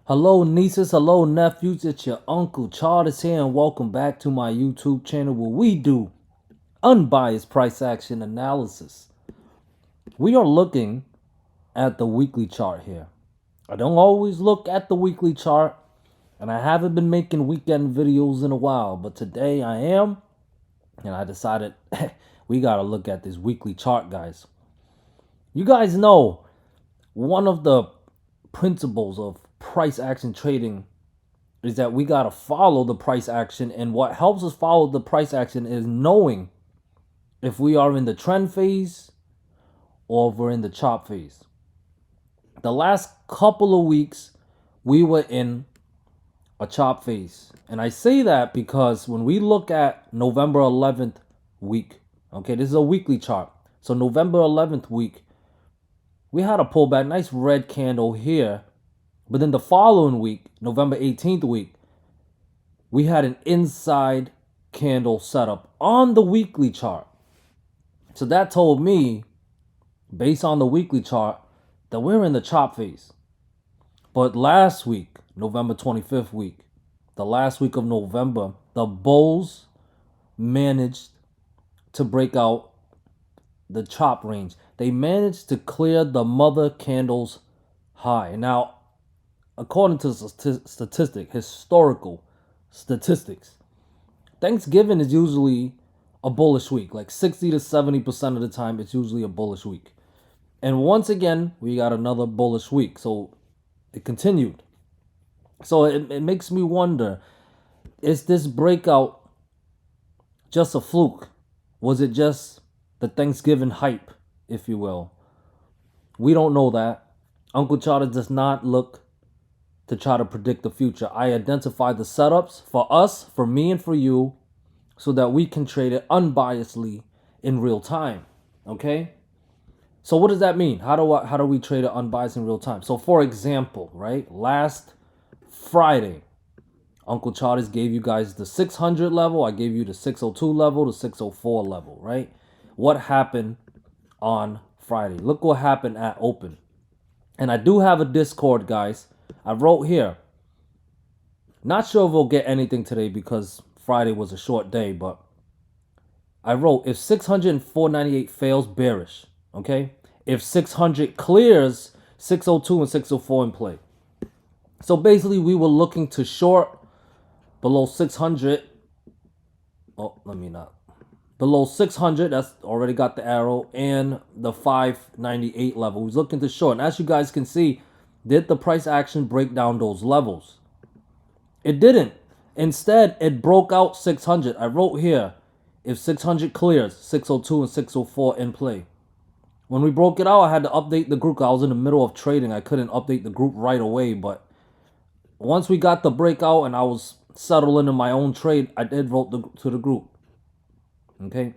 Hello nieces, hello nephews, it's your Uncle Charles here and welcome back to my YouTube channel where we do unbiased price action analysis. We are looking at the weekly chart here. I don't always look at the weekly chart and I haven't been making weekend videos in a while, but today I am and I decided we gotta look at this weekly chart, guys. You guys know one of the principles of price action trading is that we got to follow the price action, and what helps us follow the price action is knowing if we are in the trend phase or if we're in the chop phase. The last couple of weeks we were in a chop phase, and I say that because when we look at November 11th week, okay, this is a weekly chart, so November 11th week we had a pullback, nice red candle here. But then the following week, November 18th week, we had an inside candle setup on the weekly chart. So that told me, based on the weekly chart, that we're in the chop phase. But last week, November 25th week, the last week of November, the bulls managed to break out the chop range. They managed to clear the mother candle's high. Now, according to historical statistics, Thanksgiving is usually a bullish week. Like 60 to 70% of the time, it's usually a bullish week. And once again, we got another bullish week. So it continued. So it makes me wonder, is this breakout just a fluke? Was it just the Thanksgiving hype, if you will? We don't know that. Uncle Charter does not look to try to predict the future. I identify the setups for us, for me, and for you so that we can trade it unbiasedly in real time. Okay? So what does that mean? How do we trade it unbiased in real time? So for example, right? Last Friday, Uncle Charters gave you guys the 600 level. I gave you the 602 level, the 604 level, right? What happened on Friday? Look what happened at open. And I do have a Discord, guys. I wrote here. Not sure if we'll get anything today because Friday was a short day, but I wrote, if 600 and 498 fails, bearish. Okay? If 600 clears, 602 and 604 in play. So basically, we were looking to short below 600. Oh, let me not. Below 600, that's already got the arrow, and the 598 level. We was looking to short. And as you guys can see, did the price action break down those levels? It didn't. Instead, it broke out 600. I wrote here, if 600 clears, 602 and 604 in play. When we broke it out, I had to update the group. I was in the middle of trading. I couldn't update the group right away, but once we got the breakout and I was settled into my own trade, I did vote to the group. Okay?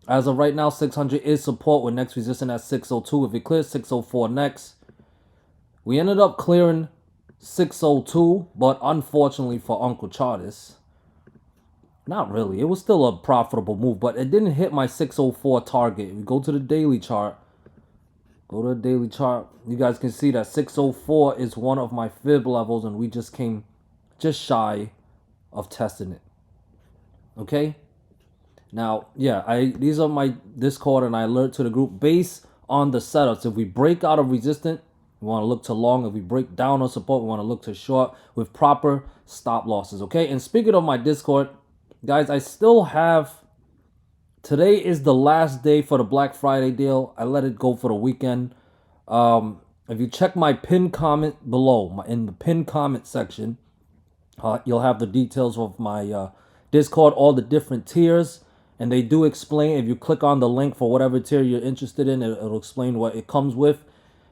As of right now, 600 is support with next resistance at 602. If it clears 604 next, we ended up clearing 602, but unfortunately for Uncle Charters, not really. It was still a profitable move, but it didn't hit my 604 target. We go to the daily chart. Go to the daily chart. You guys can see that 604 is one of my fib levels, and we just came just shy of testing it. Okay? Now, yeah, these are my Discord, and I alert to the group based on the setups. If we break out of resistance, we want to look to long. If we break down on support, we want to look to short with proper stop losses. Okay? And speaking of my Discord, guys, I still have... Today is the last day for the Black Friday deal. I let it go for the weekend. If you check my pinned comment below, in the pinned comment section, you'll have the details of my Discord, all the different tiers. And they do explain, if you click on the link for whatever tier you're interested in, it'll explain what it comes with.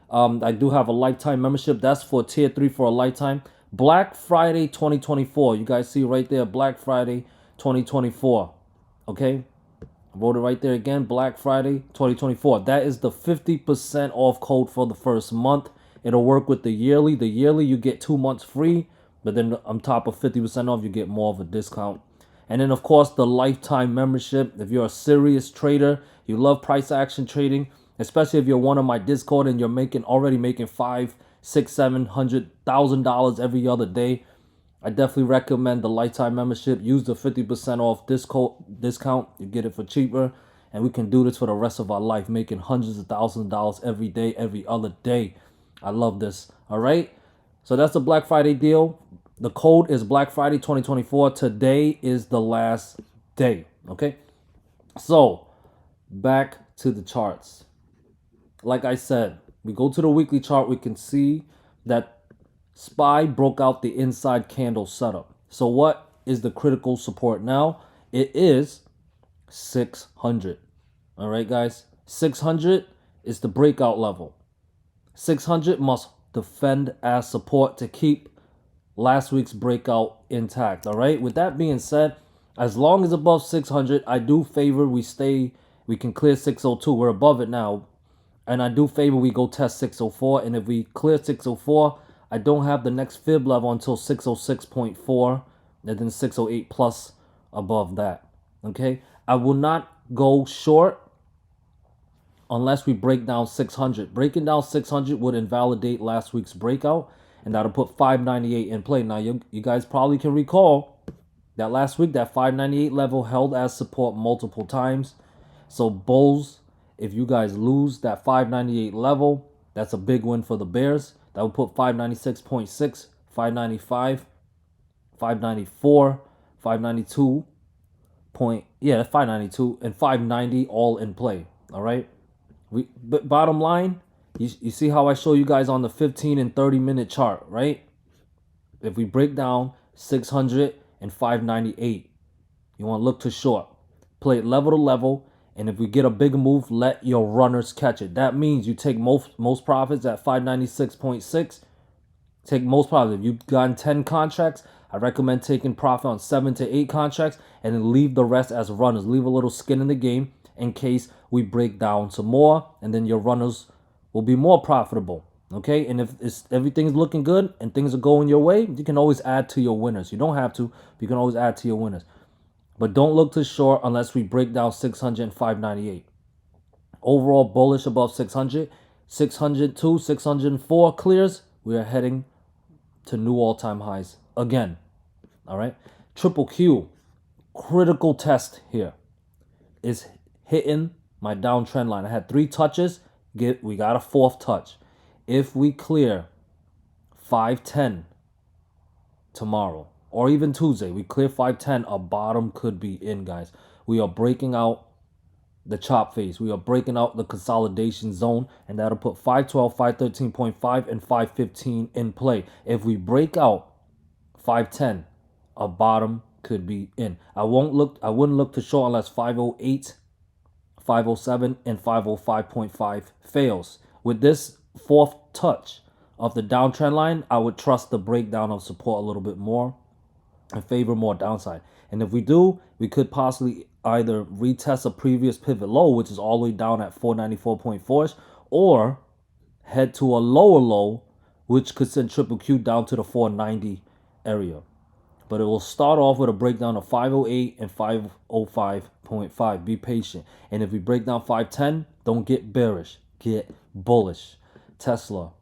I do have a lifetime membership. That's for tier 3 for a lifetime. Black Friday 2024. You guys see right there, Black Friday 2024. Okay? I wrote it right there again, Black Friday 2024. That is the 50% off code for the first month. It'll work with the yearly. The yearly, you get 2 months free. But then on top of 50% off, you get more of a discount. And then, of course, the lifetime membership. If you're a serious trader, you love price action trading, especially if you're one of my Discord and you're already making 5, $600,000, $700,000 every other day. I definitely recommend the lifetime membership. Use the 50% off discount. You get it for cheaper. And we can do this for the rest of our life, making hundreds of thousands of dollars every day, every other day. I love this. All right. So that's the Black Friday deal. The code is Black Friday 2024. Today is the last day. Okay. So back to the charts. Like I said, we go to the weekly chart. We can see that SPY broke out the inside candle setup. So what is the critical support now? It is 600. All right, guys. 600 is the breakout level. 600 must defend as support to keep last week's breakout intact. All right. With that being said, as long as above 600, I do favor we can clear 602. We're above it now. And I do favor we go test 604. And if we clear 604, I don't have the next fib level until 606.4 and then 608 plus above that. Okay. I will not go short unless we break down 600. Breaking down 600 would invalidate last week's breakout, and that'll put 598 in play. Now, you guys probably can recall that last week, that 598 level held as support multiple times. So, bulls, if you guys lose that 598 level, that's a big win for the bears. That would put 596.6, 595, 594, 592, 592, and 590 all in play. All right. But bottom line, you see how I show you guys on the 15 and 30-minute chart, right? If we break down 600 and 598, you want to look to short. Play it level to level. And if we get a bigger move, let your runners catch it. That means you take most profits at 596.6. Take most profits. If you've gotten 10 contracts, I recommend taking profit on 7 to 8 contracts and then leave the rest as runners. Leave a little skin in the game in case we break down some more, and then your runners will be more profitable. Okay, and if everything's looking good and things are going your way, you can always add to your winners. You don't have to, but you can always add to your winners. But don't look to short unless we break down 600 and 598. Overall bullish above 600. 602, 604 clears. We are heading to new all-time highs again. All right. Triple Q, critical test here, is hitting my downtrend line. I had 3 touches. We got a 4th touch. If we clear 510 tomorrow, or even Tuesday, we clear 510, a bottom could be in, guys. We are breaking out the chop phase. We are breaking out the consolidation zone, and that'll put 512, 513.5, and 515 in play. If we break out 510, a bottom could be in. I wouldn't look to short unless 508, 507, and 505.5 fails. With this 4th touch of the downtrend line, I would trust the breakdown of support a little bit more and favor more downside. And if we do, we could possibly either retest a previous pivot low, which is all the way down at 494.4, or head to a lower low, which could send Triple Q down to the 490 area. But it will start off with a breakdown of 508 and 505.5. Be patient. And if we break down 510, don't get bearish. Get bullish. Tesla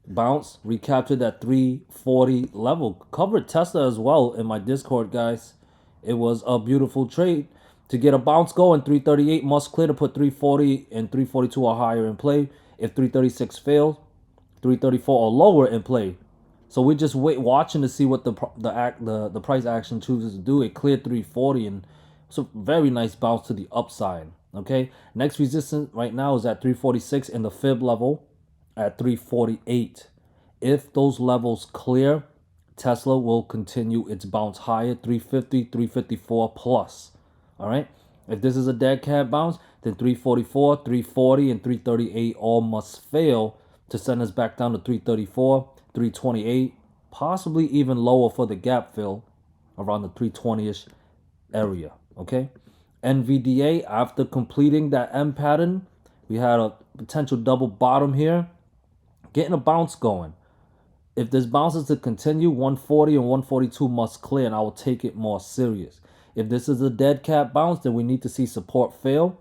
bounce, recaptured that 340 level. Covered Tesla as well in my Discord, guys. It was a beautiful trade. To get a bounce going, 338 must clear to put 340 and 342 or higher in play. If 336 fails, 334 or lower in play. So we're just watching to see what the price action chooses to do. It cleared 340, and it's a very nice bounce to the upside. Okay, next resistance right now is at 346 and the fib level at 348. If those levels clear, Tesla will continue its bounce higher, 350, 354 plus. All right. If this is a dead cat bounce, then 344, 340, and 338 all must fail to send us back down to 334, 328, possibly even lower for the gap fill around the 320-ish area. Okay. NVDA, after completing that M pattern, we had a potential double bottom here, getting a bounce going. If this bounces to continue, 140 and 142 must clear, and I will take it more serious. If this is a dead cat bounce, then we need to see support fail,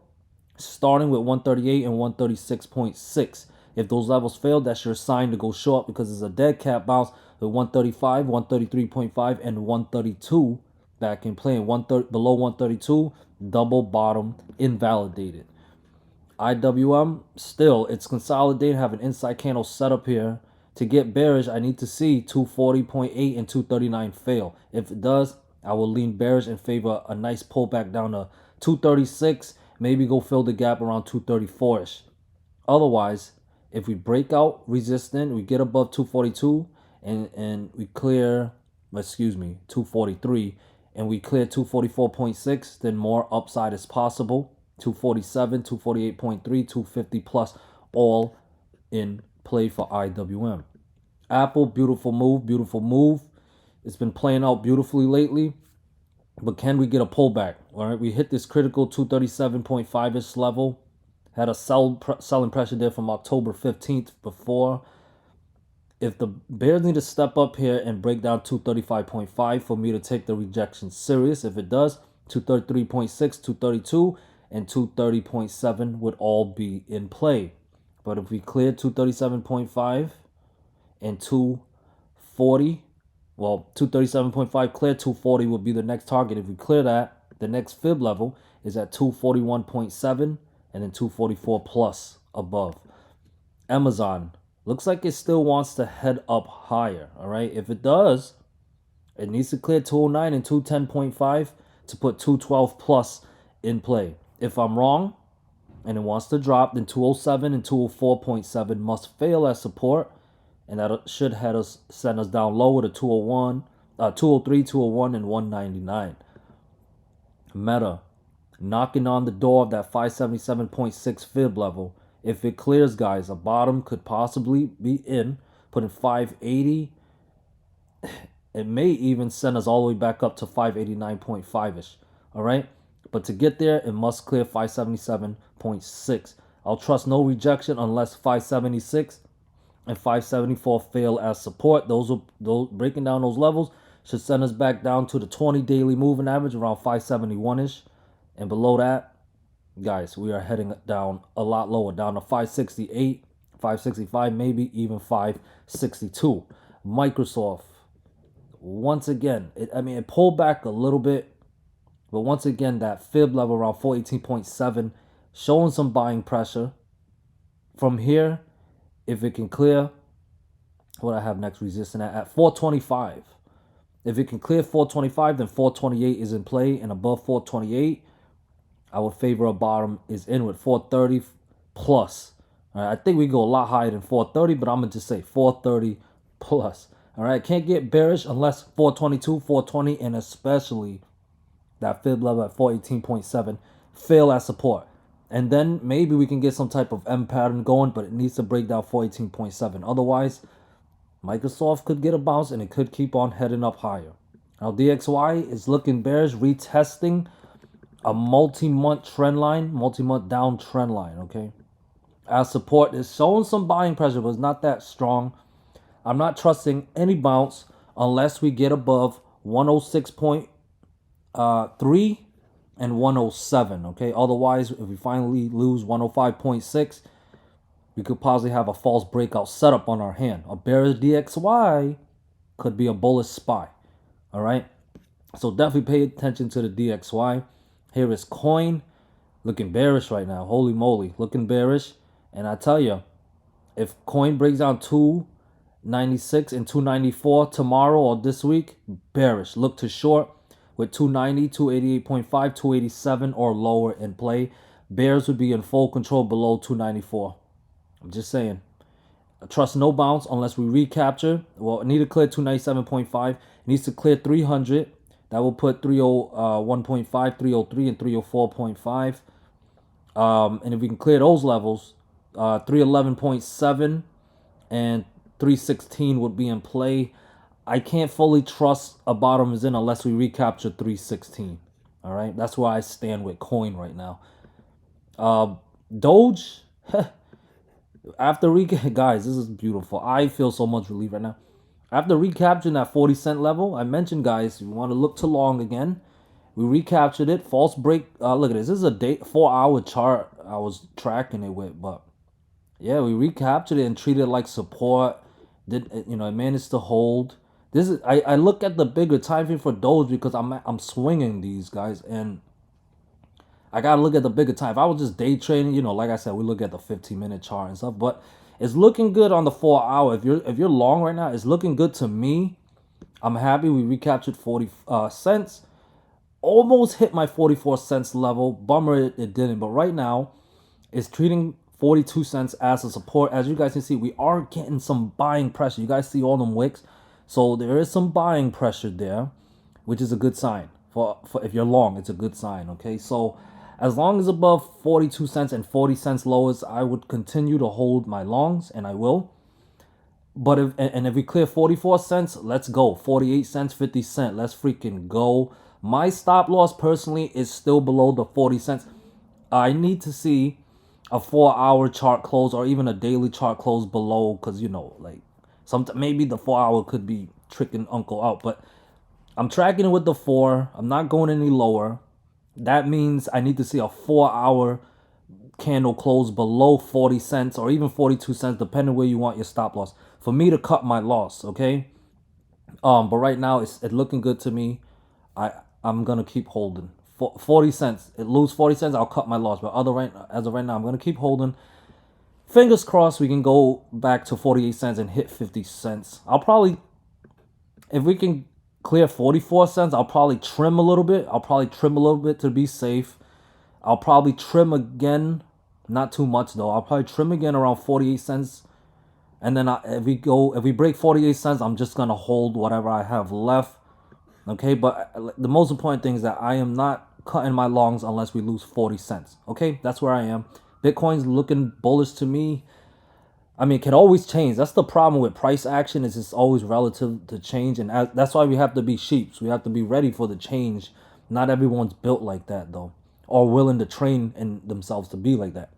starting with 138 and 136.6. If those levels fail, that's your sign to go short because it's a dead cat bounce with 135, 133.5, and 132 back in play. And below 132, double bottom invalidated. IWM, still, it's consolidated, have an inside candle set up here. To get bearish, I need to see 240.8 and 239 fail. If it does, I will lean bearish and favor a nice pullback down to 236, maybe go fill the gap around 234-ish. Otherwise, if we break out resistance, we get above 242 and we clear, 243, and we clear 244.6, then more upside is possible. 247, 248.3, 250 plus, all in play for IWM. Apple, beautiful move, beautiful move. It's been playing out beautifully lately, but can we get a pullback? All right, we hit this critical 237.5-ish level. Had a selling pressure there from October 15th before. If the bears need to step up here and break down 235.5 for me to take the rejection serious, if it does, 233.6, 232, and 230.7 would all be in play. But if we clear 237.5 and 240, well, 237.5 clear, 240 would be the next target. If we clear that, the next fib level is at 241.7 and then 244 plus above. Amazon looks like it still wants to head up higher, all right? If it does, it needs to clear 209 and 210.5 to put 212 plus in play. If I'm wrong and it wants to drop, then 207 and 204.7 must fail as support, and that should send us down lower to 201, 203, 201, and 199. Meta knocking on the door of that 577.6 fib level. If it clears, guys, a bottom could possibly be in, putting 580. It may even send us all the way back up to 589.5-ish. All right? But to get there, it must clear 577.6. I'll trust no rejection unless 576 and 574 fail as support. Those breaking down those levels should send us back down to the 20 daily moving average around 571-ish. And below that, guys, we are heading down a lot lower, down to 568, 565, maybe even 562. Microsoft, once again, it pulled back a little bit, but once again, that fib level around 418.7, showing some buying pressure. From here, if it can clear, what I have next resistance at 425. If it can clear 425, then 428 is in play, and above 428, I would favor a bottom is in with 430 plus. All right, I think we go a lot higher than 430, but I'm going to just say 430 plus. All right, can't get bearish unless 422, 420, and especially that fib level at 418.7 fail as support. And then maybe we can get some type of M pattern going, but it needs to break down 418.7. Otherwise, Microsoft could get a bounce and it could keep on heading up higher. Now, DXY is looking bearish, retesting a multi-month trend line, multi-month down trend line, okay? As support is showing some buying pressure, but it's not that strong. I'm not trusting any bounce unless we get above 106.3 and 107, okay? Otherwise, if we finally lose 105.6, we could possibly have a false breakout setup on our hand. A bearish DXY could be a bullish SPY, all right? So definitely pay attention to the DXY. Here is coin looking bearish right now. Holy moly, looking bearish. And I tell you, if coin breaks down 296 and 294 tomorrow or this week, bearish. Look to short with 290, 288.5, 287 or lower in play. Bears would be in full control below 294. I'm just saying. I trust no bounce unless we recapture. Well, it needs to clear 297.5. It needs to clear 300. That will put 301.5, 303, and 304.5. And if we can clear those levels, 311.7 and 316 would be in play. I can't fully trust a bottom is in unless we recapture 316. All right, that's where I stand with coin right now. DOGE, after guys, this is beautiful. I feel so much relief right now. After recapturing that 40-cent level, I mentioned, guys, you want to look to long again. We recaptured it. False break. Look at this. This is a 4-hour chart I was tracking it with, but Yeah, we recaptured it and treated it like support. Did it managed to hold. This is I look at the bigger time frame for Doge because I'm swinging these guys, and I gotta look at the bigger time. If I was just day trading, like I said, we look at the 15-minute chart and stuff. But it's looking good on the 4 hour. If you're long right now, it's looking good to me. I'm happy we recaptured 40 cents. Almost hit my 44 cents level. Bummer it didn't. But right now, it's treating 42 cents as a support. As you guys can see, we are getting some buying pressure. You guys see all them wicks. So there is some buying pressure there, which is a good sign. For if you're long, it's a good sign. Okay, so as long as above 42 cents and 40 cents lowest, I would continue to hold my longs, and I will. But if we clear 44 cents, let's go. 48 cents, 50 cents, let's freaking go. My stop loss personally is still below the 40 cents. I need to see a 4 hour chart close or even a daily chart close below, because like maybe the 4 hour could be tricking Uncle out. But I'm tracking it with the 4. I'm not going any lower. That means I need to see a 4 hour candle close below 40 cents or even 42 cents, depending where you want your stop loss, for me to cut my loss. Okay. But right now it's looking good to me. I'm gonna keep holding. 40 cents. It lose 40 cents, I'll cut my loss. But as of right now, I'm gonna keep holding. Fingers crossed we can go back to 48 cents and hit 50 cents. I'll probably, if we can clear 44 cents, I'll probably trim a little bit. To be safe. I'll probably trim again, not too much though. I'll probably trim again around 48 cents. And then if we break 48 cents, I'm just gonna hold whatever I have left. Okay, but the most important thing is that I am not cutting my longs unless we lose 40 cents. Okay, that's where I am. Bitcoin's looking bullish to me. I mean, it can always change. That's the problem with price action, is it's always relative to change. And that's why we have to be sheeps. We have to be ready for the change. Not everyone's built like that, though, or willing to train in themselves to be like that.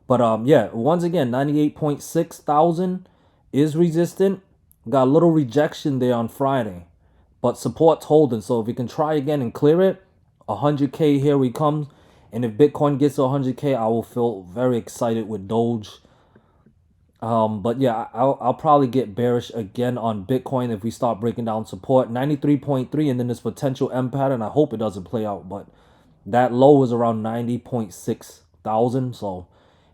But yeah, once again, 98.6 thousand is resistant. Got a little rejection there on Friday, but support's holding. So if we can try again and clear it, 100K, here we come. And if Bitcoin gets to 100K, I will feel very excited with Doge. But yeah, I'll probably get bearish again on Bitcoin if we start breaking down support 93.3, and then this potential M pattern. I hope it doesn't play out, but that low is around 90.6 thousand. So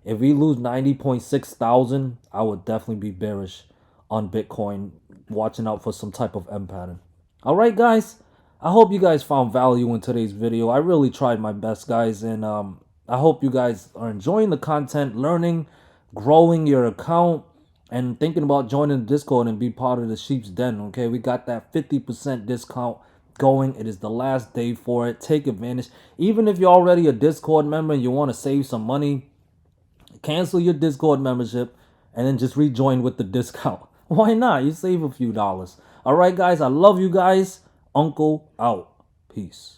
if we lose 90.6 thousand, I would definitely be bearish on Bitcoin, watching out for some type of M pattern. All right, guys. I hope you guys found value in today's video. I really tried my best, guys, and I hope you guys are enjoying the content, learning, growing your account, and thinking about joining the Discord and be part of the Sheep's Den. Okay, we got that 50% discount going. It is the last day for it. Take advantage. Even if you're already a Discord member and you want to save some money, cancel your Discord membership and then just rejoin with the discount. Why not? You save a few dollars. All right, guys. I love you guys. Uncle out. Peace.